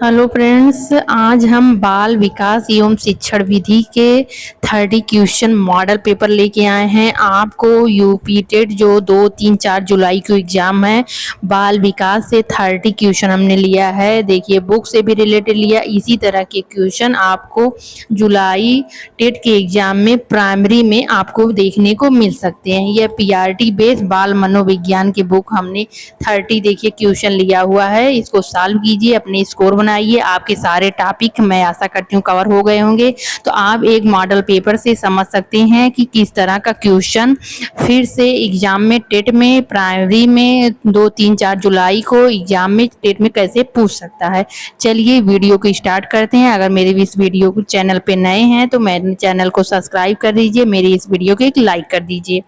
Hello friends, आज हम बाल विकास एवं शिक्षण विधि के 30 क्वेश्चन मॉडल पेपर लेके आए हैं। आपको यूपी टेट जो 2, 3, 4 जुलाई को एग्जाम है, बाल विकास से 30 क्वेश्चन हमने लिया है। देखिए, बुक से भी रिलेटेड लिया। इसी तरह के क्वेश्चन आपको जुलाई टेट के एग्जाम में प्राइमरी में आपको देखने को मिल सकते हैं। यह पीआरटी बेस्ड बाल मनोविज्ञान की बुक हमने 30 देखिए क्वेश्चन लिया हुआ है। इसको सॉल्व कीजिए, अपने स्कोर बनाइए। आपके सारे टॉपिक मैं आशा करती हूँ कवर हो गए होंगे। तो आप एक मॉडल पेपर से समझ सकते हैं कि किस तरह का क्वेश्चन फिर से एग्जाम में टेट में प्राइमरी में 2, 3, 4 जुलाई को एग्जाम में टेट में कैसे पूछ सकता है। चलिए वीडियो को स्टार्ट करते हैं। अगर मेरे इस वीडियो को चैनल पे नए हैं तो मेरे चैनल को सब्सक्राइब कर दीजिए, मेरी इस वीडियो को एक लाइक कर दीजिए।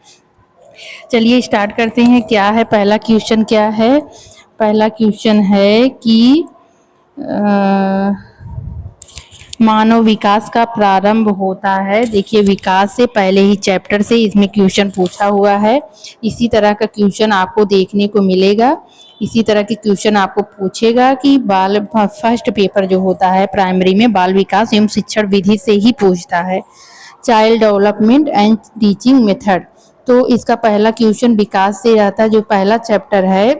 चलिए स्टार्ट करते हैं। क्या है पहला क्वेश्चन? क्या है पहला क्वेश्चन? है कि मानव विकास का प्रारंभ होता है। देखिए, विकास से पहले ही चैप्टर से इसमें क्वेश्चन पूछा हुआ है। इसी तरह का क्वेश्चन आपको देखने को मिलेगा। इसी तरह के क्वेश्चन आपको पूछेगा कि बाल फर्स्ट पेपर जो होता है प्राइमरी में बाल विकास एवं शिक्षण विधि से ही पूछता है। Child development and teaching method, तो इसका पहला क्वेश्चन विकास से रहता है। जो पहला चैप्टर है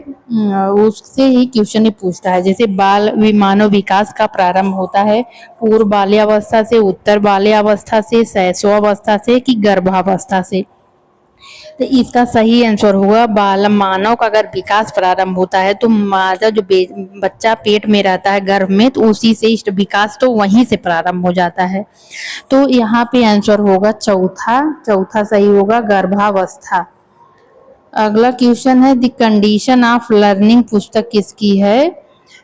उससे ही क्वेश्चन पूछता है। जैसे बाल मानव विकास का प्रारंभ होता है पूर्व बाल्यावस्था से, उत्तर बाल्यावस्था से, शैशवावस्था से कि गर्भावस्था से। तो इसका सही आंसर होगा बाल मानव का अगर विकास प्रारंभ होता है तो मादा जो बच्चा पेट में रहता है गर्भ में, तो उसी से इष्ट विकास तो वहीं से प्रारंभ हो जाता है। तो यहाँ पे आंसर होगा चौथा सही होगा गर्भावस्था। अगला क्वेश्चन है द कंडीशन ऑफ लर्निंग पुस्तक किसकी है?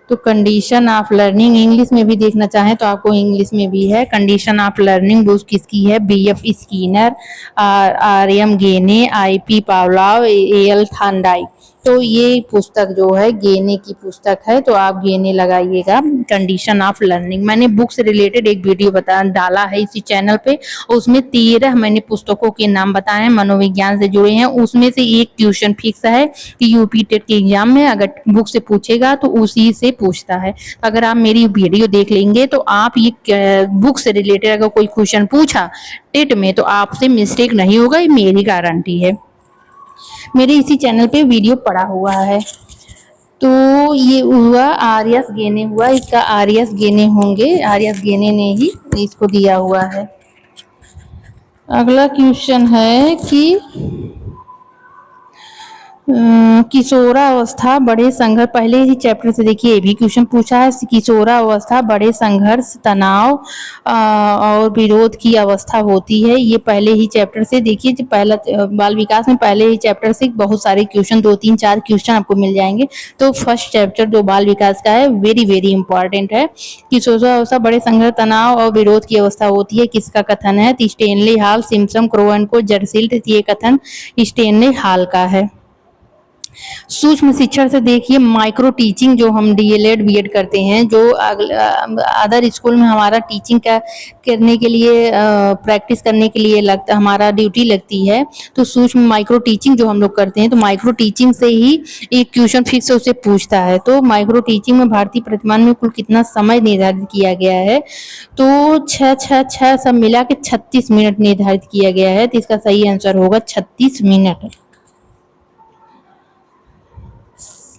तो कंडीशन ऑफ लर्निंग इंग्लिश में भी देखना चाहें तो आपको इंग्लिश में भी है। कंडीशन ऑफ लर्निंग बुक किसकी है? बीएफ स्किनर, आर एम गेने, आईपी पावलाव, एल थांडाई। तो ये पुस्तक जो है गेने की पुस्तक है, तो आप गेने लगाइएगा। कंडीशन ऑफ लर्निंग मैंने बुक से रिलेटेड एक वीडियो डाला है इसी चैनल पे। उसमें 13 मैंने पुस्तकों के नाम बताए हैं मनोविज्ञान से जुड़े हैं। उसमें से एक क्वेश्चन फिक्स है कि यूपी टेट के एग्जाम में अगर बुक से पूछेगा तो उसी से पूछता है। अगर आप मेरी वीडियो देख लेंगे तो आप ये बुक से रिलेटेड अगर कोई क्वेश्चन पूछा टेट में तो आपसे मिस्टेक नहीं होगा, ये मेरी गारंटी है। मेरे इसी चैनल पे वीडियो पड़ा हुआ है। तो ये हुआ आर.एस. गेने हुआ, इसका आर.एस. गेने होंगे, आर.एस. गेने ने ही इसको दिया हुआ है। अगला क्वेश्चन है कि किशोरावस्था बड़े संघर्ष, पहले ही चैप्टर से देखिए ये भी क्वेश्चन पूछा है। किशोरावस्था बड़े संघर्ष, तनाव और विरोध की अवस्था होती है। ये पहले ही चैप्टर से देखिए, जो पहला बाल विकास में पहले ही चैप्टर से बहुत सारे क्वेश्चन 2, 3, 4 क्वेश्चन आपको मिल जाएंगे। तो फर्स्ट चैप्टर जो बाल विकास का है वेरी वेरी इंपॉर्टेंट है। किशोरावस्था बड़े संघर्ष, तनाव और विरोध की अवस्था होती है, किसका कथन है? स्टेनली हॉल, सिम्पसन, क्रोवन को, जर्सिल्ट। ये कथन स्टेनली हॉल का है। सूक्ष्म शिक्षण से देखिए माइक्रो टीचिंग, जो हम डीएलएड बीएड करते हैं, जो अदर स्कूल में हमारा टीचिंग का करने के लिए प्रैक्टिस करने के लिए लगता हमारा ड्यूटी लगती है। तो सूक्ष्म माइक्रो टीचिंग जो हम लोग करते हैं, तो माइक्रो टीचिंग से ही एक क्वेश्चन फिक्स उसे पूछता है। तो माइक्रो टीचिंग में भारतीय प्रतिमान में कुल कितना समय निर्धारित किया गया है? तो 6 सब मिला के 36 मिनट निर्धारित किया गया है। तो इसका सही आंसर होगा 36 मिनट।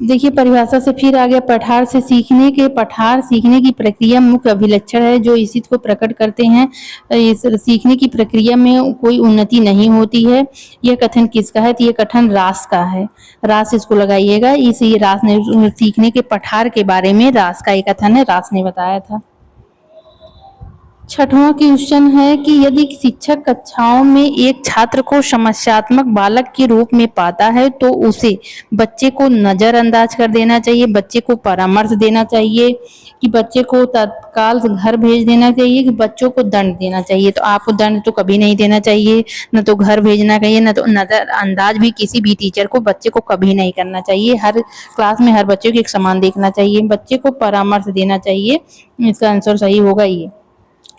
देखिए परिभाषा से फिर आ गया पठार सीखने की प्रक्रिया मुख्य अभिलक्षण है जो इसी को प्रकट करते हैं। इस सीखने की प्रक्रिया में कोई उन्नति नहीं होती है। यह कथन किसका है? तो ये कथन रास का है। रास इसको लगाइएगा। इसी रास ने सीखने के पठार के बारे में रास का एक कथन है, रास ने बताया था। छठवां क्वेश्चन है कि यदि शिक्षक कक्षाओं में एक छात्र को समस्यात्मक बालक के रूप में पाता है तो उसे बच्चे को नजरअंदाज कर देना चाहिए, बच्चे को परामर्श देना चाहिए, कि बच्चे को तत्काल घर भेज देना चाहिए, कि बच्चों को दंड देना चाहिए। तो आपको दंड तो कभी नहीं देना चाहिए, न तो घर भेजना चाहिए, न तो नजरअंदाज भी किसी भी टीचर को बच्चे को कभी नहीं करना चाहिए। हर क्लास में हर बच्चे को एक समान देखना चाहिए, बच्चे को परामर्श देना चाहिए। इसका आंसर सही होगा ये।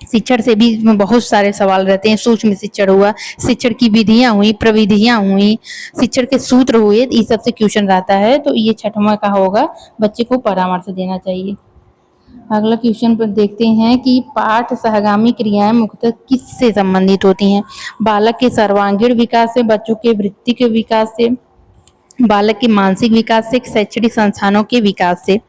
शिक्षण से भी बहुत सारे सवाल रहते हैं। सूक्ष्म शिक्षण हुआ, शिक्षण की विधियां हुई, प्रविधियां हुई, शिक्षण के सूत्र हुए, इस सब से क्वेश्चन रहता है। तो ये छठवां का होगा, बच्चे को परामर्श देना चाहिए। अगला क्वेश्चन पर देखते हैं कि पाठ सहगामी क्रियाएं मुख्यतः किससे संबंधित होती हैं? बालक के सर्वांगीण विकास से, बच्चों के वृत्ति के विकास से, बालक के मानसिक विकास से, शैक्षणिक संस्थानों के विकास से।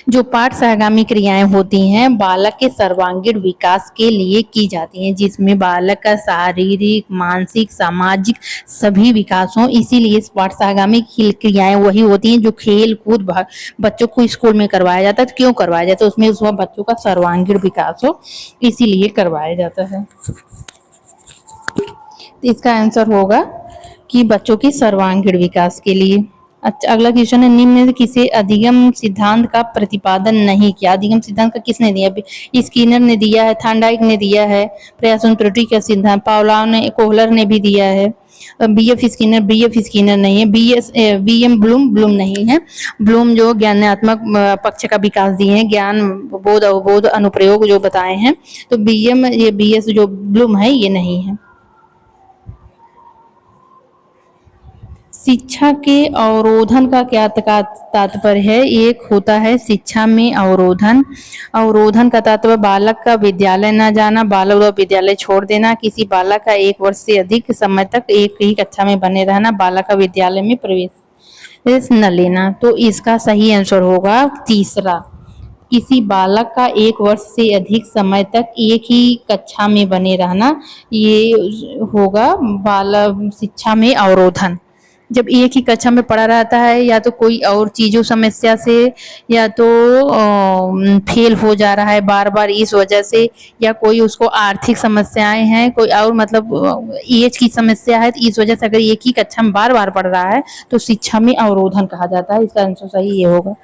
जो पाठ सहगामी क्रियाएं होती हैं बालक के सर्वांगीण विकास के लिए की जाती हैं, जिसमें बालक का शारीरिक, मानसिक, सामाजिक सभी विकास हो। इसीलिए पाठ सहगामी क्रियाएं वही होती हैं जो खेल कूद बच्चों को स्कूल में करवाया जाता है। तो क्यों करवाया जाता है? उसमें बच्चों का सर्वांगीण विकास हो, इसीलिए करवाया जाता है। तो इसका आंसर होगा कि बच्चों के सर्वांगीण विकास के लिए। अच्छा, अगला क्वेश्चन है, निम्न में से किसे अधिगम सिद्धांत का प्रतिपादन नहीं किया? अधिगम सिद्धांत का किसने दिया? स्किनर ने दिया है, थॉर्नडाइक ने दिया है, प्रयासन त्रुटि का सिद्धांत पावलोव ने, कोहलर ने भी दिया है। बीएफ स्किनर नहीं है, बीएम ब्लूम नहीं है। ब्लूम जो ज्ञानात्मक पक्ष का विकास दिए हैं, ज्ञान बोध अवबोध अनुप्रयोग जो बताए हैं, तो बीएस जो ब्लूम है ये नहीं है। शिक्षा के अवरोधन का क्या तात्पर्य है? एक होता है शिक्षा में अवरोधन। अवरोधन का तात्पर्य बालक का विद्यालय न जाना, बालक व विद्यालय छोड़ देना, किसी बालक का 1 वर्ष से अधिक समय तक एक ही कक्षा में बने रहना, बालक का विद्यालय में प्रवेश न लेना। तो इसका सही आंसर होगा तीसरा, किसी बालक का 1 वर्ष से अधिक समय तक एक ही कक्षा में बने रहना, ये होगा बालक शिक्षा में अवरोधन। जब एक ही कक्षा में पढ़ा रहता है या तो कोई और चीजों समस्या से, या तो फेल हो जा रहा है बार बार इस वजह से, या कोई उसको आर्थिक समस्याएं हैं, कोई और मतलब एज की समस्या है, तो इस वजह से अगर एक ही कक्षा में बार बार पढ़ रहा है तो शिक्षा में अवरोधन कहा जाता है। इसका आंसर सही ये होगा।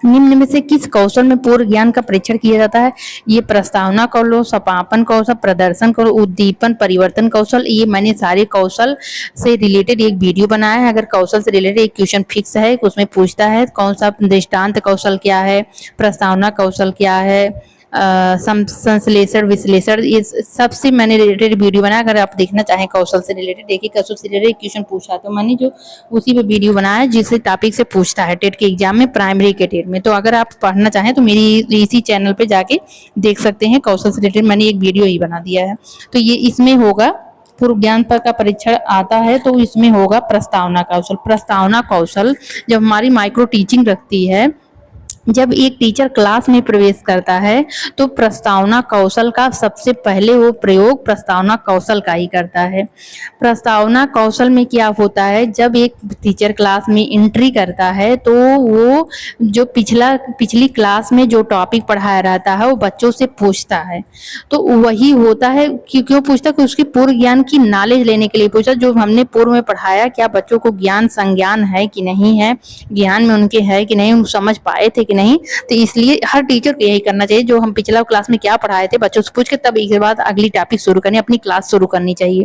निम्न में से किस कौशल में पूर्व ज्ञान का परीक्षण किया जाता है? ये प्रस्तावना कौशल, समापन कौशल, प्रदर्शन कौशल, उद्दीपन, परिवर्तन कौशल। ये मैंने सारे कौशल से रिलेटेड एक वीडियो बनाया है। अगर कौशल से रिलेटेड एक क्वेश्चन फिक्स है, उसमें पूछता है कौन सा दृष्टांत कौशल क्या है, प्रस्तावना कौशल क्या है, संश्लेषण विश्लेषण, ये सबसे मैंने रिलेटेड वीडियो बनाया। अगर आप देखना चाहें कौशल से रिलेटेड, देखिए कौशल से रिलेटेड क्वेश्चन पूछा तो मैंने जो उसी पे वीडियो बनाया जिस टॉपिक से पूछता है टेट के एग्जाम में, प्राइमरी के टेट में। तो अगर आप पढ़ना चाहें तो मेरी इसी चैनल पे जाके देख सकते हैं। कौशल से रिलेटेड मैंने एक वीडियो ही बना दिया है। तो ये इसमें होगा, पूर्व ज्ञान पर का परीक्षण आता है तो इसमें होगा प्रस्तावना कौशल। प्रस्तावना कौशल जब हमारी माइक्रो टीचिंग रखती है, जब एक टीचर क्लास में प्रवेश करता है तो प्रस्तावना कौशल का सबसे पहले वो प्रयोग प्रस्तावना कौशल का ही करता है। प्रस्तावना कौशल में क्या होता है, जब एक टीचर क्लास में एंट्री करता है तो वो जो पिछली क्लास में जो टॉपिक पढ़ाया रहता है वो बच्चों से पूछता है। तो वही होता है कि क्यों पूछता है कि उसकी पूर्व ज्ञान की नॉलेज लेने के लिए पूछता, जो हमने पूर्व में पढ़ाया क्या बच्चों को ज्ञान संज्ञान है कि नहीं है, ज्ञान में उनके है कि नहीं, समझ पाए थे कि नहीं। तो इसलिए हर टीचर को यही करना चाहिए, जो हम पिछला क्लास में क्या पढ़ाए थे बच्चों से पूछ के तब इसके बाद अगली टॉपिक शुरू करनी, अपनी क्लास शुरू करनी चाहिए।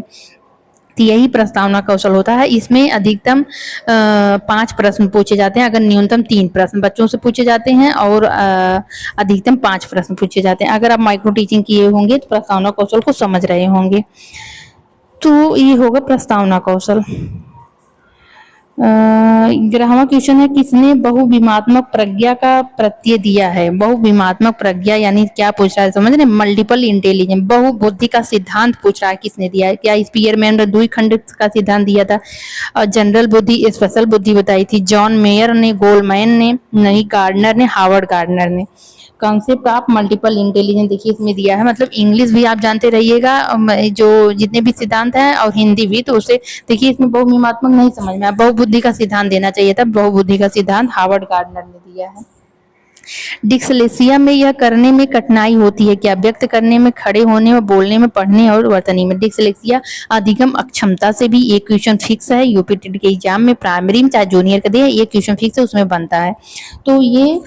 तो यही प्रस्तावना कौशल होता है। इसमें अधिकतम 5 प्रश्न पूछे जाते हैं, अगर न्यूनतम 3 प्रश्न बच्चों से पूछे जाते हैं और अधिकतम 5 प्रश्न पूछे जाते हैं। अगर आप माइक्रो टीचिंग किए होंगे तो प्रस्तावना कौशल को समझ रहे होंगे। तो ये होगा प्रस्तावना कौशल। 11वां क्वेश्चन है, किसने बहुविमात्मक प्रज्ञा का प्रत्यय दिया है? बहुविमात्मक प्रज्ञा यानी क्या पूछ रहा है समझ रहे? मल्टीपल इंटेलिजेंस, बहुबुद्धि का सिद्धांत पूछ रहा है, किसने दिया है? क्या स्पीयरमैन ने द्विखंड का सिद्धांत दिया था? और जनरल बुद्धि, स्पेशल बुद्धि बताई थी जॉन मेयर ने, गोल्डमैन ने, नहीं गार्डनर ने, हार्वर्ड गार्डनर ने। कॉन्सेप्ट ऑफ मल्टीपल इंटेलिजेंस देखिए इसमें दिया है, मतलब इंग्लिश भी आप जानते रहिएगा जो जितने भी सिद्धांत हैं, और हिंदी भी। तो उसे देखिए इसमें बहुविमात्मक नहीं समझ में आया, बहुबुद्धि का सिद्धांत देना चाहिए था। बहुबुद्धि का सिद्धांत हार्वर्ड गार्डनर ने दिया है। डिस्लेक्सिया में यह करने में कठिनाई होती है क्या? व्यक्त करने में, खड़े होने में, बोलने में, पढ़ने और वर्तनी में। डिस्लेक्सिया अधिगम अक्षमता से भी एक क्वेश्चन फिक्स है, यूपी टेट के एग्जाम में प्राइमरी में चाहे जूनियर का दे, एक क्वेश्चन फिक्स है उसमें बनता है। तो ये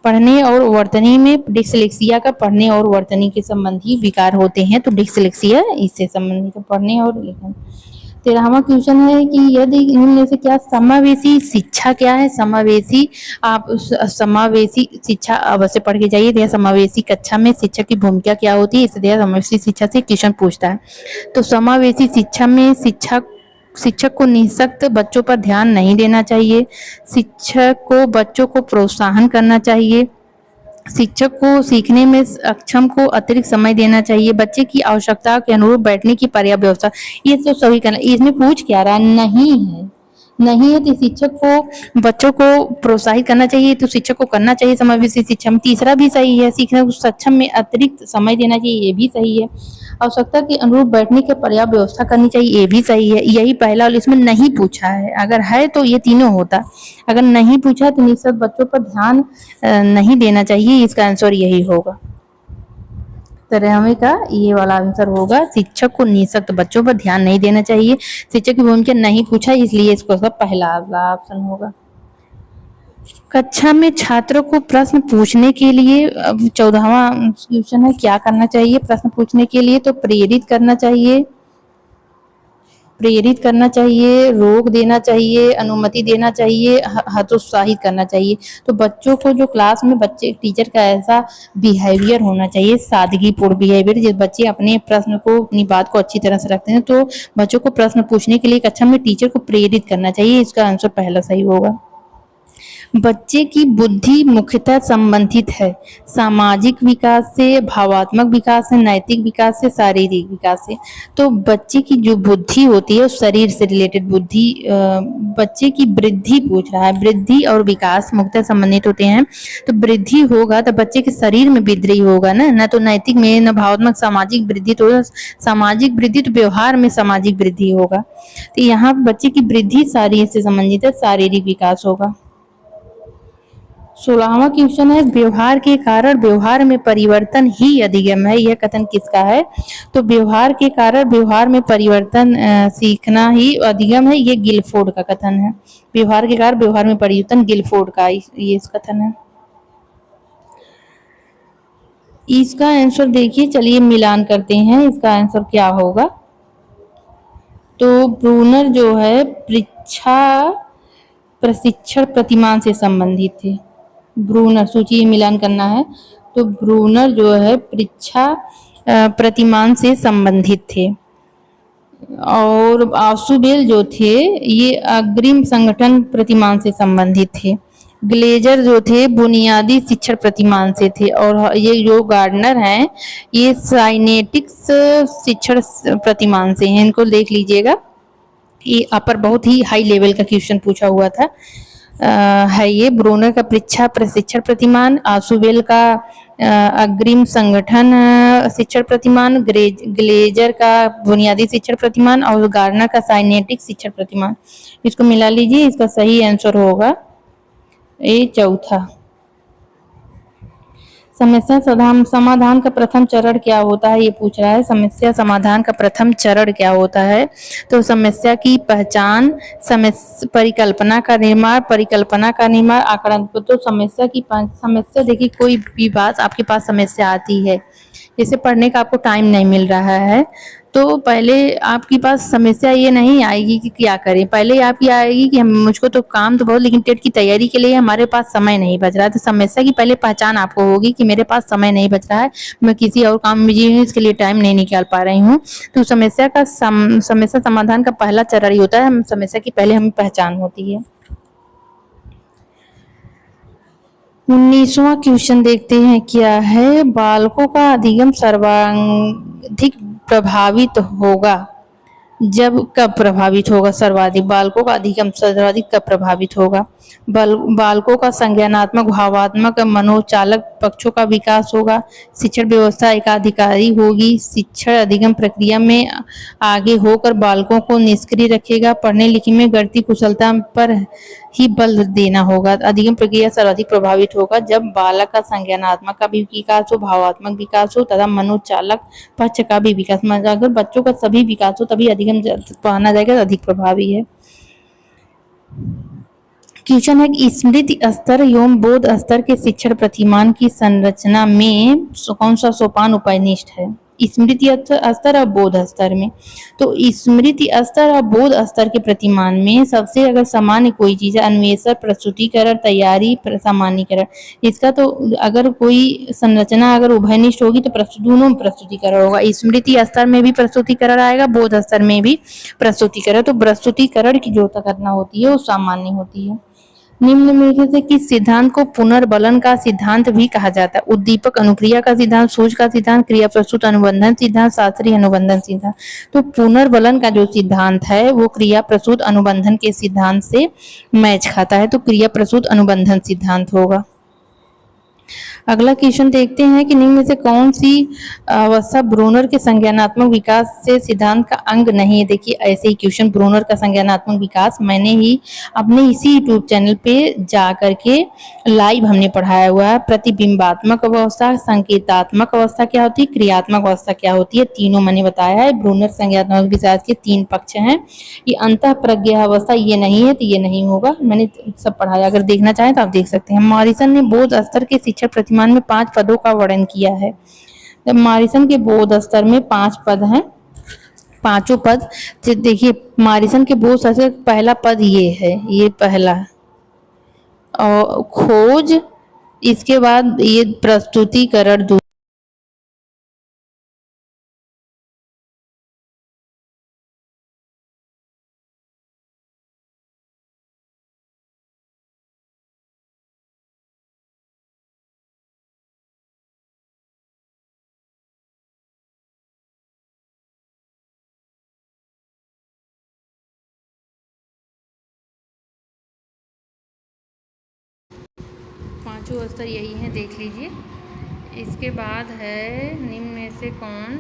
पढ़ने और वर्तनी में, डिस्लेक्सिया का पढ़ने और वर्तनी के संबंधी विकार होते हैं, तो डिस्लेक्सिया इससे संबंधित पढ़ने और लिखने। 13वां क्वेश्चन है कि यदि इनमें से क्या समावेशी शिक्षा क्या है? समावेशी, आप समावेशी शिक्षा अवश्य पढ़ के जाइए। समावेशी कक्षा में शिक्षक की भूमिका क्या होती है, इसलिए समावेशी शिक्षा से क्वेश्चन पूछता है। तो समावेशी शिक्षा में शिक्षक को निःशक्त बच्चों पर ध्यान नहीं देना चाहिए, शिक्षक को बच्चों को प्रोत्साहन करना चाहिए, शिक्षक को सीखने में अक्षम को अतिरिक्त समय देना चाहिए, बच्चे की आवश्यकता के अनुरूप बैठने की पर्याप्त व्यवस्था। ये तो सभी करना, इसमें पूछ क्या रहा नहीं है, नहीं है तो शिक्षक को बच्चों को प्रोत्साहित करना चाहिए, तो शिक्षक को करना चाहिए समावेशी शिक्षा में। तीसरा भी सही है, सीखने को सक्षम में अतिरिक्त समय देना चाहिए, ये भी सही है। आवश्यकता के अनुरूप बैठने की पर्याप्त व्यवस्था करनी चाहिए, ये भी सही है। यही पहला और इसमें नहीं पूछा है, अगर है तो ये तीनों होता, अगर नहीं पूछा तो निःशक्त बच्चों पर ध्यान नहीं देना चाहिए, इसका आंसर यही होगा। 13वें का ये वाला आंसर होगा, शिक्षक को निःशक्त बच्चों पर ध्यान नहीं देना चाहिए, शिक्षक की भूमिका नहीं पूछा, इसलिए इसको पहला ऑप्शन होगा। कक्षा में छात्रों को प्रश्न पूछने के लिए 14वां क्वेश्चन है, क्या करना चाहिए प्रश्न पूछने के लिए? तो प्रेरित करना चाहिए, प्रेरित करना चाहिए, रोक देना चाहिए, अनुमति देना चाहिए, हतोत्साहित करना चाहिए। तो बच्चों को जो क्लास में बच्चे टीचर का ऐसा बिहेवियर होना चाहिए, सादगीपूर्ण बिहेवियर, जिस बच्चे अपने प्रश्न को अपनी बात को अच्छी तरह से रखते हैं, तो बच्चों को प्रश्न पूछने के लिए कक्षा में टीचर को प्रेरित करना चाहिए, इसका आंसर पहला सही होगा। बच्चे की बुद्धि मुख्यतः संबंधित है सामाजिक विकास से, भावात्मक विकास से, नैतिक विकास से, शारीरिक विकास से। तो बच्चे की जो बुद्धि होती है, शरीर से रिलेटेड बुद्धि, बच्चे की वृद्धि पूछ रहा है, वृद्धि और विकास मुख्यतः संबंधित होते हैं। तो वृद्धि होगा तो बच्चे के शरीर में वृद्धि होगा ना तो नैतिक में, न भावात्मक, सामाजिक वृद्धि, तो सामाजिक वृद्धि तो व्यवहार में सामाजिक वृद्धि होगा। तो यहाँ बच्चे की वृद्धि शरीर से संबंधित है, शारीरिक विकास होगा। 16वां क्वेश्चन है, व्यवहार के कारण व्यवहार में परिवर्तन ही अधिगम है, यह कथन किसका है? तो व्यवहार के कारण व्यवहार में परिवर्तन सीखना ही अधिगम है, ये गिलफोर्ड का कथन है। व्यवहार के कारण व्यवहार में परिवर्तन गिलफोर्ड का ये कथन है। इसका आंसर देखिए, चलिए मिलान करते हैं, इसका आंसर क्या होगा। तो ब्रूनर जो है प्रशिक्षण प्रतिमान से संबंधित थे। ब्रूनर, सोचिए मिलान करना है, तो ब्रूनर जो है परीक्षा प्रतिमान से संबंधित थे, और आशुबेल जो थे ये अग्रिम संगठन प्रतिमान से संबंधित थे। ग्लेजर जो थे बुनियादी शिक्षण प्रतिमान से थे, और ये जो गार्डनर हैं ये साइनेटिक्स शिक्षण प्रतिमान से हैं। इनको देख लीजिएगा, ये अपर बहुत ही हाई लेवल का क्वेश्चन पूछा हुआ था। है ये ब्रूनर का परीक्षा प्रशिक्षण प्रतिमान, आशुबेल का अग्रिम संगठन शिक्षण प्रतिमान, ग्लेजर का बुनियादी शिक्षण प्रतिमान, और गार्डनर का साइनेटिक शिक्षण प्रतिमान। इसको मिला लीजिए, इसका सही आंसर होगा ये चौथा। समस्या समाधान का प्रथम चरण क्या होता है, ये पूछ रहा है। समस्या समाधान का प्रथम चरण क्या होता है? तो समस्या की पहचान, परिकल्पना का निर्माण, आकलन। तो समस्या देखिए, कोई भी बात आपके पास समस्या आती है, जैसे पढ़ने का आपको टाइम नहीं मिल रहा है, तो पहले आपके पास समस्या ये नहीं आएगी कि क्या करें, पहले आपकी आएगी कि मुझको तो काम तो बहुत, लेकिन टेट की तैयारी के लिए हमारे पास समय नहीं बच रहा है। तो समस्या की पहले पहचान आपको होगी कि मेरे पास समय नहीं बच रहा है, मैं किसी और काम में बिजी हूँ, इसके लिए टाइम नहीं निकाल पा रही हूँ। तो समस्या समाधान का पहला चरण ही होता है, समस्या की पहले हमें पहचान होती है। 19वां क्वेश्चन देखते हैं क्या है। बालकों का अधिगम सर्वाधिक प्रभावित होगा जब, कब प्रभावित होगा सर्वाधिक? बालकों का अधिगम सर्वाधिक कब प्रभावित होगा? बालकों का संज्ञानात्मक, भावात्मक, मनोचालक पक्षों का विकास होगा, शिक्षण व्यवस्था एकाधिकारी होगी, शिक्षण अधिगम प्रक्रिया में आगे होकर बालकों को निष्क्रिय रखेगा, पढ़ने लिखने में गणित कुशलता पर ही बल देना होगा। अधिगम प्रक्रिया सर्वाधिक प्रभावित होगा जब बालक का संज्ञानात्मक का भी विकास हो, भावात्मक विकास हो तथा मनोचालक पक्ष का भी विकास। अगर बच्चों का सभी विकास हो तभी अधिगम माना जाएगा, अधिक प्रभावी है। क्वेश्चन है कि स्मृति स्तर एवं बोध स्तर के शिक्षण प्रतिमान की संरचना में कौन सा सोपान उपनिष्ठ है? स्मृति स्तर और बोध स्तर में। तो स्मृति स्तर और बोध स्तर के प्रतिमान में सबसे अगर सामान्य कोई चीज है, अन्वेषण, प्रस्तुतिकरण, तैयारी, सामान्यीकरण। इसका तो अगर कोई संरचना अगर उभयनिष्ठ होगी तो दोनों में प्रस्तुतिकरण होगा। स्मृति स्तर में भी प्रस्तुतिकरण आएगा, बोध स्तर में भी प्रस्तुतिकरण। तो प्रस्तुतिकरण की जो करना होती है वो सामान्य होती है। निम्न में से किस सिद्धांत को पुनर्बलन का सिद्धांत भी कहा जाता है? उद्दीपक अनुक्रिया का सिद्धांत, सूच का सिद्धांत, क्रिया प्रस्तुत अनुबंधन सिद्धांत, शास्त्रीय अनुबंधन सिद्धांत। तो पुनर्बलन का जो सिद्धांत है वो क्रिया प्रस्तुत अनुबंधन के सिद्धांत से मैच खाता है, तो क्रिया प्रस्तुत अनुबंधन सिद्धांत होगा। अगला क्वेश्चन देखते हैं कि निम्न में से कौन सी अवस्था ब्रूनर के संज्ञानात्मक विकास से सिद्धांत का अंग नहीं है? देखिए ऐसे ही क्वेश्चन, ब्रूनर का संज्ञानात्मक विकास मैंने ही अपने इसी यूट्यूब चैनल पे जा करके लाइव हमने पढ़ाया हुआ है। प्रतिबिंबात्मक अवस्था, संकेतात्मक अवस्था क्या होती है, क्रियात्मक अवस्था क्या होती है, तीनों मैंने बताया है। ब्रूनर संज्ञानात्मक विकास के 3 पक्ष हैं। ये अंतः प्रज्ञा अवस्था ये नहीं है तो ये नहीं होगा, मैंने सब पढ़ाया। अगर देखना चाहें तो आप देख सकते हैं। मॉरिसन ने बोध स्तर के शिक्षण प्रतिमान में 5 पदों का वर्णन किया है। जब मॉरिसन के बोध स्तर में 5 पद हैं, पांचों पद देखिए, मॉरिसन के बोध स्तर पहला पद ये है, ये पहला और खोज, इसके बाद ये प्रस्तुतिकरण, 5 स्तर यही है, देख लीजिए। इसके बाद है निम्न में से कौन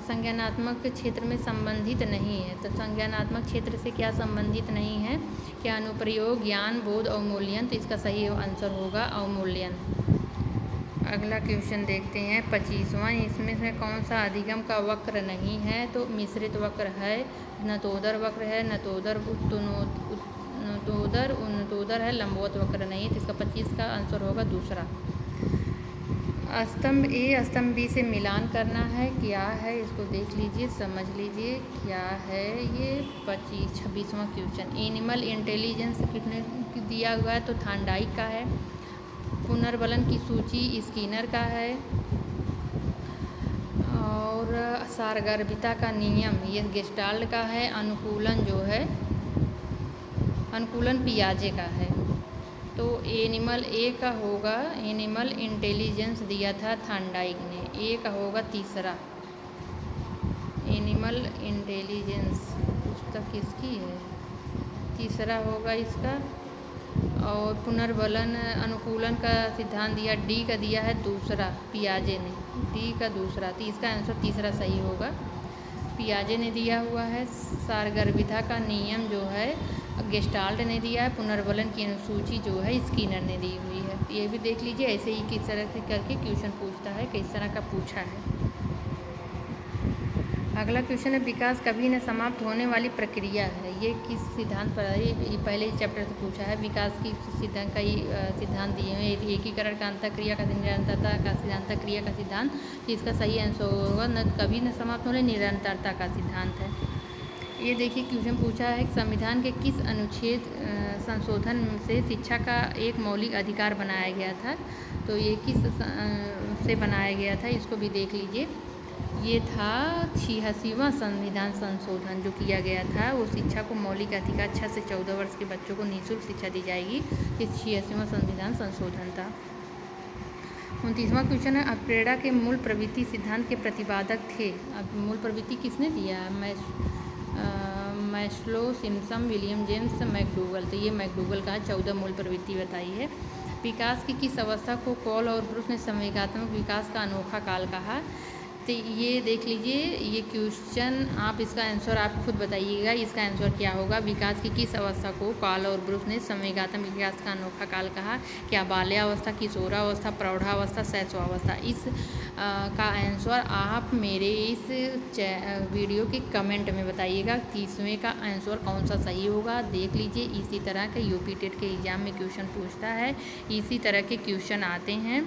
संज्ञानात्मक क्षेत्र में संबंधित नहीं है? तो संज्ञानात्मक क्षेत्र से क्या संबंधित नहीं है? क्या अनुप्रयोग, ज्ञान, बोध, अवमूल्यन। तो इसका सही आंसर होगा अवमूल्यन। अगला क्वेश्चन देखते हैं 25वां। इसमें से कौन सा अधिगम का वक्र नहीं है? तो मिश्रित वक्र है, नतोदर वक्र है, नतोदर उन्नतोदर है, लंबवत वक्र नहीं है। तो इसका 25 का आंसर होगा दूसरा। स्तंभ ए स्तंभ बी से मिलान करना है, क्या है इसको देख लीजिए, समझ लीजिए क्या है ये। 26वां क्वेश्चन, एनिमल इंटेलिजेंस कितने दिया हुआ है? तो थांडाइक का है। पुनर्बलन की सूची स्किनर का है। और सारगर्भिता का नियम ये गेस्टाल्ट का है। अनुकूलन जो है, अनुकूलन पियाजे का है। तो एनिमल ए का होगा, एनिमल इंटेलिजेंस दिया था थांडाइक ने, ए का होगा तीसरा। एनिमल इंटेलिजेंस पुस्तक किसकी है? तीसरा होगा इसका। और पुनर्बलन अनुकूलन का सिद्धांत दिया, डी का दिया है दूसरा, पियाजे ने, डी का दूसरा। तो इसका आंसर तीसरा सही होगा, पियाजे ने दिया हुआ है। सारगर्भिता का नियम जो है गेस्टाल्ट ने दिया है। पुनर्बलन की अनुसूची जो है स्किनर ने दी हुई है। ये भी देख लीजिए, ऐसे ही किस तरह से करके क्वेश्चन पूछता है, किस तरह का पूछा है। अगला क्वेश्चन है, विकास कभी न समाप्त होने वाली प्रक्रिया है, ये किस सिद्धांत पर है? ये पहले ही चैप्टर से पूछा है। विकास की सिद्धांत का सिद्धांत दिए हुए, एकीकरण का, अंतःक्रिया का, निरंतरता का सिद्धांत, अंतःक्रिया का सिद्धांत। तो इसका सही आंसर होगा न कभी न समाप्त होने, निरंतरता का सिद्धांत है। ये देखिए क्वेश्चन पूछा है, संविधान के किस अनुच्छेद संशोधन से शिक्षा का एक मौलिक अधिकार बनाया गया था? तो ये किस से बनाया गया था, इसको भी देख लीजिए। ये था 86वां संविधान संशोधन जो किया गया था, वो शिक्षा को मौलिक अधिकार, 6 से 14 वर्ष के बच्चों को निःशुल्क शिक्षा दी जाएगी। ये 86वां संविधान संशोधन था। 29वां क्वेश्चन है, प्रेरणा के मूल प्रवृत्ति सिद्धांत के प्रतिपादक थे। अब मूल प्रवृत्ति किसने दिया है? Maslow, Simpson, William James, McDougall. तो ये मैकडूगल का 14 मूल प्रवृत्ति बताई है। विकास की किस अवस्था को कॉल और ब्रूस ने संवेगात्मक विकास का अनोखा काल कहा? तो ये देख लीजिए, ये क्वेश्चन आप इसका आंसर आप खुद बताइएगा, इसका आंसर क्या होगा। विकास की किस अवस्था को कॉल और ब्रूस ने संवेगात्मक विकास का अनोखा काल कहा? क्या बाल्यावस्था, किशोरावस्था, प्रौढ़ावस्था, शैशवावस्था? इस का आंसर आप मेरे इस वीडियो के कमेंट में बताइएगा। 30वें का आंसर कौन सा सही होगा, देख लीजिए। इसी तरह के यूपी टेट के एग्ज़ाम में क्वेश्चन पूछता है, इसी तरह के क्वेश्चन आते हैं।